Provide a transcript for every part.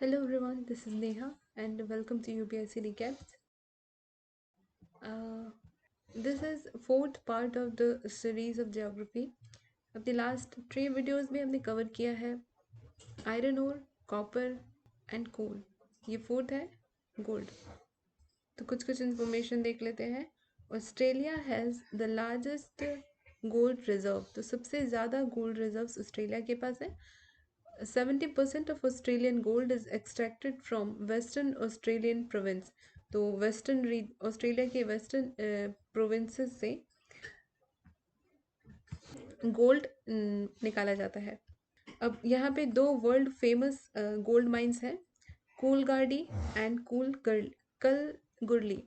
Hello everyone, this is Neha and welcome to UPSC Recaps. Uh, this is fourth part of the series of geography. अपने last 3 videos में हमने cover किया है iron ore, copper and coal. ये fourth है gold. तो कुछ कुछ इन्फॉर्मेशन देख लेते हैं. Australia has the largest gold reserve. तो सबसे ज़्यादा गोल्ड रिजर्व्स ऑस्ट्रेलिया के पास है. 70% of Australian gold is extracted from Western Australian province. तो वेस्टर्न ऑस्ट्रेलिया के वेस्टर्न प्रोविंसेस से गोल्ड निकाला जाता है. अब यहाँ पे दो वर्ल्ड फेमस गोल्ड माइंस हैं, कूलगार्डी एंड कलगुरली.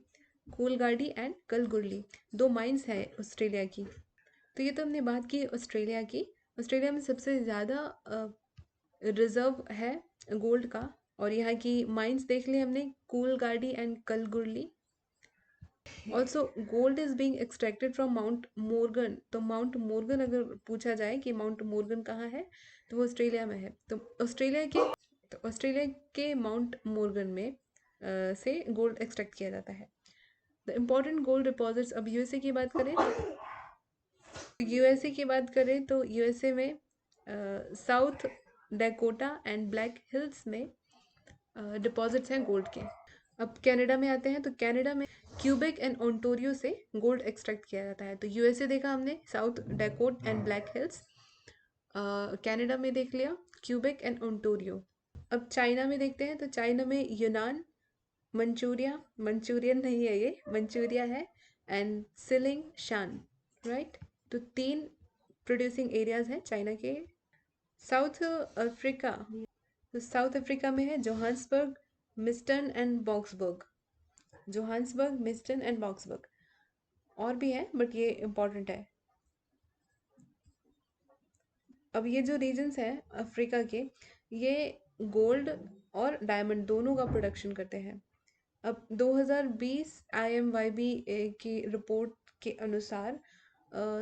कूलगार्डी एंड कलगुरली दो माइंस हैं ऑस्ट्रेलिया की. तो ये तो हमने बात की ऑस्ट्रेलिया की. ऑस्ट्रेलिया में सबसे ज़्यादा रिजर्व है गोल्ड का. और यहाँ की माइंस देख ली हमने, Coolgardie and कलगुरली. Also gold is being extracted from mount Morgan. तो माउंट मोर्गन अगर पूछा जाए कि माउंट मोर्गन कहाँ है, तो वो ऑस्ट्रेलिया में है. तो ऑस्ट्रेलिया के माउंट मोर्गन में से गोल्ड एक्सट्रैक्ट किया जाता है. The important gold deposits. अब यूएसए की बात करें तो यूएसए में South Dakota and Black Hills में डिपॉजिट्स हैं गोल्ड के. अब कनाडा में आते हैं तो कनाडा में क्यूबेक एंड ओंटारियो से गोल्ड एक्सट्रैक्ट किया जाता है. तो यूएसए देखा हमने, South Dakota and Black Hills. Canada में देख लिया क्यूबेक एंड ओंटारियो. अब चाइना में देखते हैं तो चाइना में यूनान, मंचूरियन नहीं है, ये मंचूरिया है, एंड सिलिंग शान. राइट. तो 3 प्रोड्यूसिंग एरियाज हैं चाइना के. South Africa. तो साउथ अफ्रीका में है जोहान्सबर्ग, मिस्टन एंड बॉक्सबर्ग. जोहान्सबर्ग, मिस्टन एंड बॉक्सबर्ग. और भी है बट ये इम्पॉर्टेंट है. अब ये जो रीजन्स हैं अफ्रीका के, ये गोल्ड और डायमंड दोनों का प्रोडक्शन करते हैं. अब 2020 IMYB की रिपोर्ट के अनुसार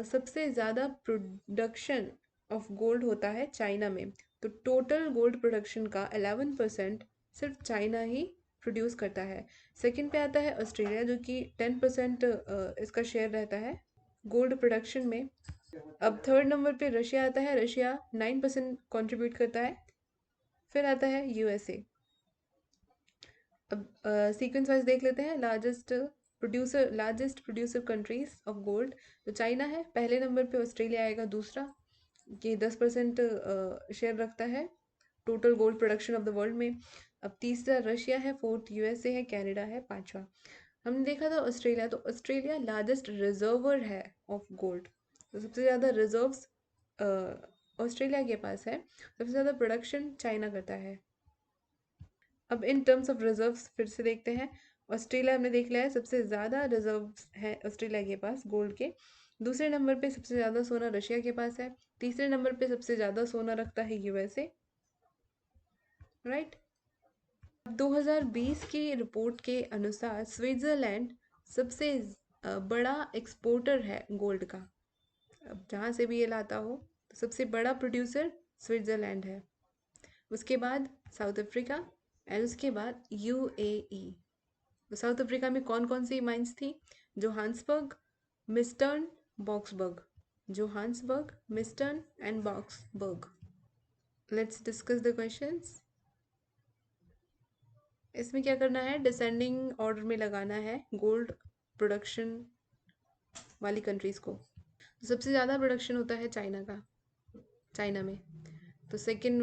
सबसे ज़्यादा प्रोडक्शन ऑफ गोल्ड होता है चाइना में. तो टोटल गोल्ड प्रोडक्शन का 11% सिर्फ चाइना ही प्रोड्यूस करता है. सेकंड पे आता है ऑस्ट्रेलिया, जो कि 10% इसका शेयर रहता है गोल्ड प्रोडक्शन में. अब थर्ड नंबर पे रशिया आता है. रशिया 9% कंट्रीब्यूट करता है. फिर आता है यूएसए. अब सीक्वेंस वाइज देख लेते हैं. Largest producer countries of gold. तो चाइना है पहले नंबर पे, ऑस्ट्रेलिया आएगा दूसरा, ये 10% शेयर रखता है total gold production of the world में. अब तीसरा रशिया है, फोर्थ यूएसए है, कनाडा है, पांचवा. हमने देखा था ऑस्ट्रेलिया. तो ऑस्ट्रेलिया लार्जेस्ट रिजर्वर है ऑफ गोल्ड. तो सबसे ज़्यादा रिजर्व्स ऑस्ट्रेलिया के पास है. सबसे ज़्यादा प्रोडक्शन चाइना करता है. अब इन टर्म्स ऑफ रिजर्व्स फिर से देखते हैं. ऑस्ट्रेलिया हमने देख लिया है, सबसे ज़्यादा रिजर्व्स हैं ऑस्ट्रेलिया के पास गोल्ड के. दूसरे नंबर पे सबसे ज़्यादा सोना रशिया के पास है. तीसरे नंबर पे सबसे ज़्यादा सोना रखता है यूएसए. राइट. 2020 की रिपोर्ट के अनुसार स्विट्ज़रलैंड सबसे बड़ा एक्सपोर्टर है गोल्ड का. अब जहाँ से भी ये लाता हो, तो सबसे बड़ा प्रोड्यूसर स्विट्ज़रलैंड है. उसके बाद साउथ अफ्रीका एंड उसके बाद यूएई. तो साउथ अफ्रीका में कौन कौन सी माइंस थी? जोहान्सबर्ग, मिस्टर्न, बॉक्सबर्ग. जोहान्सबर्ग, मिस्टर्न and Boksburg. Let's discuss the questions. इसमें क्या करना है, डिसेंडिंग ऑर्डर में लगाना है गोल्ड प्रोडक्शन वाली कंट्रीज़ को. तो सबसे ज़्यादा प्रोडक्शन होता है चाइना में. तो सेकंड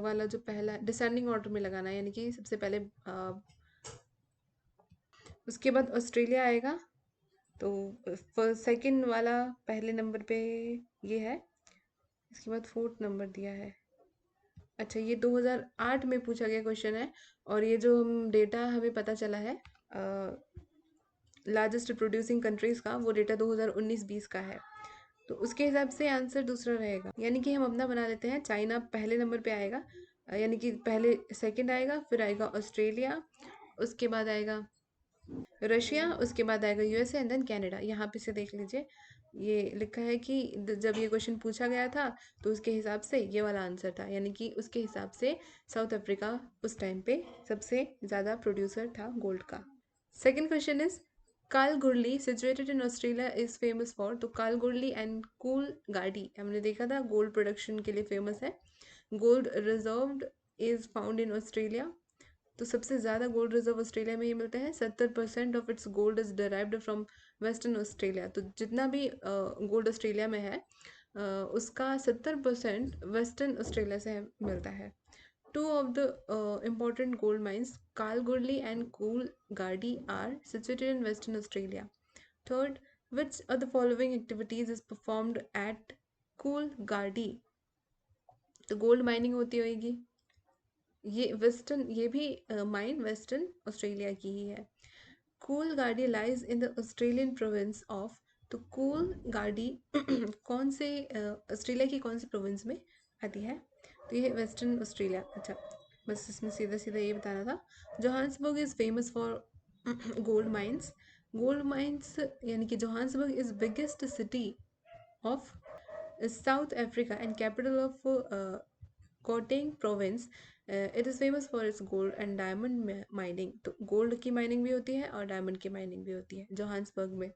वाला जो पहला डिसेंडिंग ऑर्डर में लगाना है, यानी कि सबसे पहले उसके बाद ऑस्ट्रेलिया आएगा. तो सेकंड वाला पहले नंबर पे ये है. इसके बाद फोर्थ नंबर दिया है. अच्छा, ये 2008 में पूछा गया क्वेश्चन है. और ये जो हम डेटा हमें पता चला है लार्जेस्ट प्रोड्यूसिंग कंट्रीज़ का, वो डेटा 2019-20 का है. तो उसके हिसाब से आंसर दूसरा रहेगा. यानी कि हम अपना बना लेते हैं. चाइना पहले नंबर पे आएगा, यानी कि पहले सेकंड आएगा, फिर आएगा ऑस्ट्रेलिया, उसके बाद आएगा रशिया, उसके बाद आएगा यूएसए एंड देन कनाडा. यहाँ पे से देख लीजिए. ये लिखा है कि जब ये क्वेश्चन पूछा गया था तो उसके हिसाब से ये वाला आंसर था, यानी कि उसके हिसाब से साउथ अफ्रीका उस टाइम पे सबसे ज़्यादा प्रोड्यूसर था गोल्ड का। Second question is Kalgoorlie situated in Australia is famous for. तो कालगुरली एंड कूल गार्डी हमने देखा था गोल्ड प्रोडक्शन के लिए फेमस है। Gold reserved is found in Australia. तो सबसे ज़्यादा गोल्ड रिजर्व ऑस्ट्रेलिया में ही मिलते हैं। 70% of its gold is derived from western Australia. तो जितना भी गोल्ड ऑस्ट्रेलिया में है उसका 70% वेस्टर्न ऑस्ट्रेलिया से मिलता है। Two of the important gold mines, Kalgoorlie and Coolgardie, are situated in Western Australia. Third, which of the following activities is performed at Coolgardie? तो गोल्ड माइनिंग होती होगी। ये भी माइन वेस्टर्न ऑस्ट्रेलिया की ही है। Coolgardie lies in the Australian province of. तो Coolgardie कौन से ऑस्ट्रेलिया की कौन से प्रोविंस में आती है? तो ये वेस्टर्न ऑस्ट्रेलिया। अच्छा, बस इसमें सीधा सीधा ये बताना था। Johannesburg is famous for gold mines. Gold mines यानी कि Johannesburg is biggest city of South Africa and capital of Gauteng province. It is famous for its gold and diamond mining. तो गोल्ड की माइनिंग भी होती है और diamond की mining भी होती है जोहान्सबर्ग में।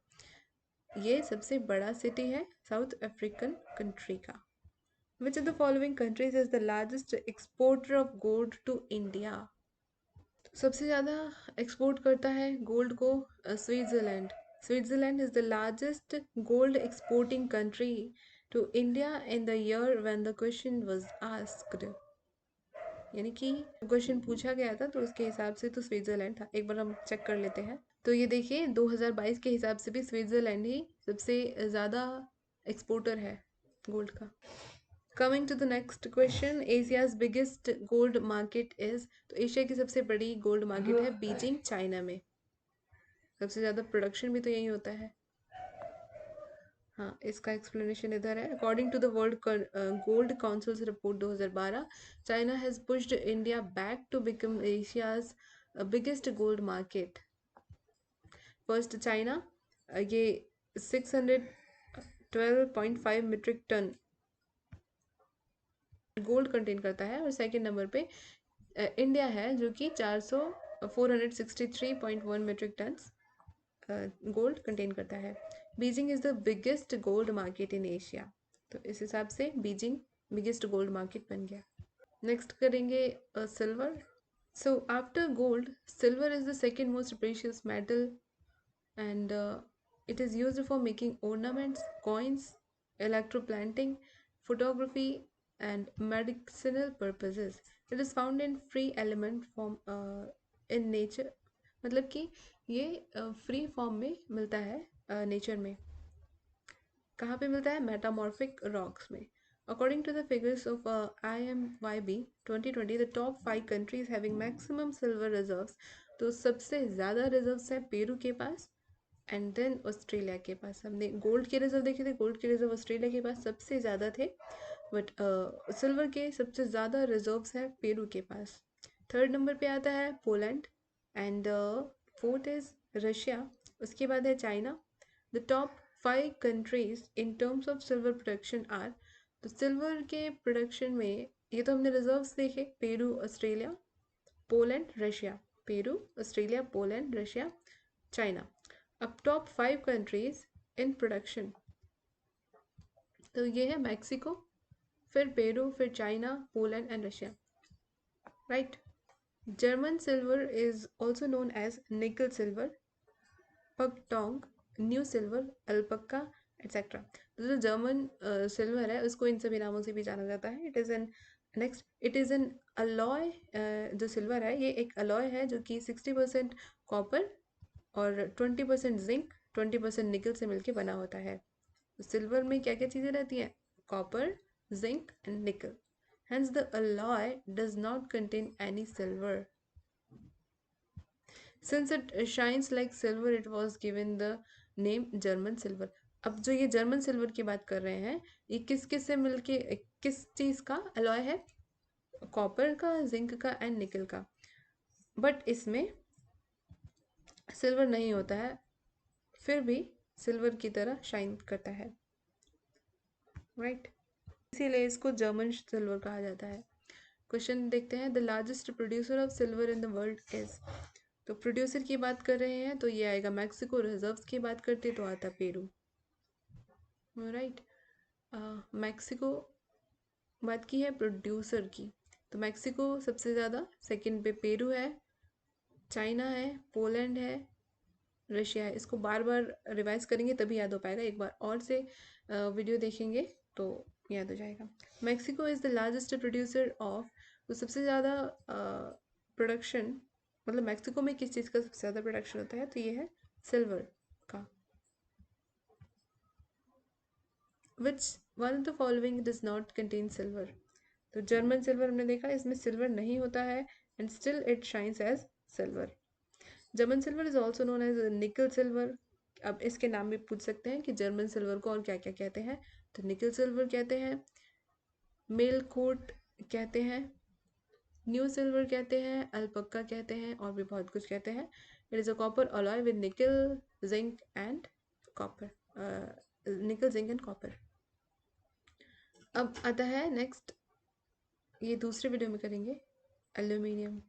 ये सबसे बड़ा सिटी है साउथ अफ्रीकन कंट्री का। Which of the following countries is the largest exporter of gold to India? सबसे ज़्यादा एक्सपोर्ट करता है गोल्ड को Switzerland. Switzerland is the largest gold exporting country to India in the year when the question was asked. यानी कि question पूछा गया था तो उसके हिसाब से तो स्विट्ज़रलैंड था। एक बार हम चेक कर लेते हैं। तो ये देखिए 2022 के हिसाब से भी स्विट्ज़रलैंड ही सबसे ज़्यादा एक्सपोर्टर है गोल्ड का। Coming to the next question, Asia's biggest gold market is. तो एशिया की सबसे बड़ी गोल्ड मार्केट है बीजिंग, चाइना में। सबसे ज़्यादा प्रोडक्शन भी तो यही होता है। हाँ, इसका एक्सप्लेनेशन इधर है। According to the World Gold Council's report 2012, China has pushed India back to become Asia's biggest gold market. First China, ये 612.5 मीट्रिक टन गोल्ड कंटेन करता है। और सेकंड नंबर पे इंडिया है जो कि 463.1 मीट्रिक टन गोल्ड कंटेन करता है। Beijing is the biggest gold market in Asia. तो इस हिसाब से बीजिंग बिगेस्ट गोल्ड मार्केट बन गया। नेक्स्ट करेंगे silver. So after gold silver is the second most precious metal and it is used for making ornaments, coins, electroplanting, photography, and medicinal purposes. It is found in free element form in nature. मतलब कि ये free form में मिलता है nature में। कहाँ पे मिलता है? मेटामॉर्फिक रॉक्स में। According to the figures of IMYB 2020, the top 5 countries having maximum silver reserves. तो सबसे ज़्यादा रिजर्व्स है पेरू के पास एंड देन ऑस्ट्रेलिया के पास। हमने गोल्ड के रिजर्व देखे थे, गोल्ड के रिजर्व ऑस्ट्रेलिया के पास सबसे ज़्यादा थे, बट सिल्वर के सबसे ज़्यादा रिजर्व्स है पेरू के पास। थर्ड नंबर पे आता है Poland and fourth is Russia. उसके बाद है China. The top 5 countries in terms of silver production are. तो सिल्वर के प्रोडक्शन में ये तो हमने रिजर्व्स देखे, Peru, Australia, Poland, Russia. Peru, Australia, Poland, Russia, China. अब टॉप 5 कंट्रीज इन प्रोडक्शन, तो ये है मैक्सिको, फिर पेरू, फिर China, Poland and Russia, right. German silver is also known as nickel silver, paktong, new silver, alpaca etcetera. तो जो German silver है उसको इन सभी नामों से भी जाना जाता है। It is an next it is an alloy. जो सिल्वर है ये एक अलॉय है जो कि 60% कॉपर और 20% जिंक, 20% निकल से मिलके बना होता है। तो सिल्वर में क्या क्या चीज़ें रहती हैं? कॉपर, जिंक एंड निकल। Hence the alloy does not contain any silver. Since it shines like silver, it was given the name German silver. अब जो ये जर्मन सिल्वर की बात कर रहे हैं, ये किस किस से मिलके किस चीज़ का अलॉय है? कॉपर का, जिंक का एंड निकल का। बट इसमें सिल्वर नहीं होता है, फिर भी सिल्वर की तरह शाइन करता है, राइट। इसीलिए इसको जर्मन सिल्वर कहा जाता है। क्वेश्चन देखते हैं, the largest producer of silver in the world is. तो प्रोड्यूसर की बात कर रहे हैं तो ये आएगा मैक्सिको। रिजर्व्स की बात करते तो आता पेरू, राइट। मैक्सिको बात की है प्रोड्यूसर की, तो मैक्सिको सबसे ज़्यादा, सेकंड पे पेरू है, चाइना है, पोलैंड है, रशिया है। इसको बार बार रिवाइज करेंगे तभी याद हो पाएगा, एक बार और से वीडियो देखेंगे तो याद हो जाएगा। Mexico is the largest producer of, तो सबसे ज़्यादा प्रोडक्शन, मतलब मैक्सिको में किस चीज़ का सबसे ज़्यादा प्रोडक्शन होता है, तो ये है सिल्वर का। Which one of the following does not contain silver. तो जर्मन सिल्वर हमने देखा, इसमें सिल्वर नहीं होता है and still it shines as silver. German silver is also known as nickel silver. अब इसके नाम भी पूछ सकते हैं कि जर्मन सिल्वर को और क्या क्या कहते हैं, तो निकल सिल्वर कहते हैं, मेल कोट कहते हैं, न्यू सिल्वर कहते हैं, अल्पक्का कहते हैं, और भी बहुत कुछ कहते हैं। It is a copper alloy with निकल, जिंक एंड कॉपर, निकल, जिंक एंड कॉपर। अब आता है नेक्स्ट, ये दूसरे वीडियो में करेंगे, एल्यूमिनियम।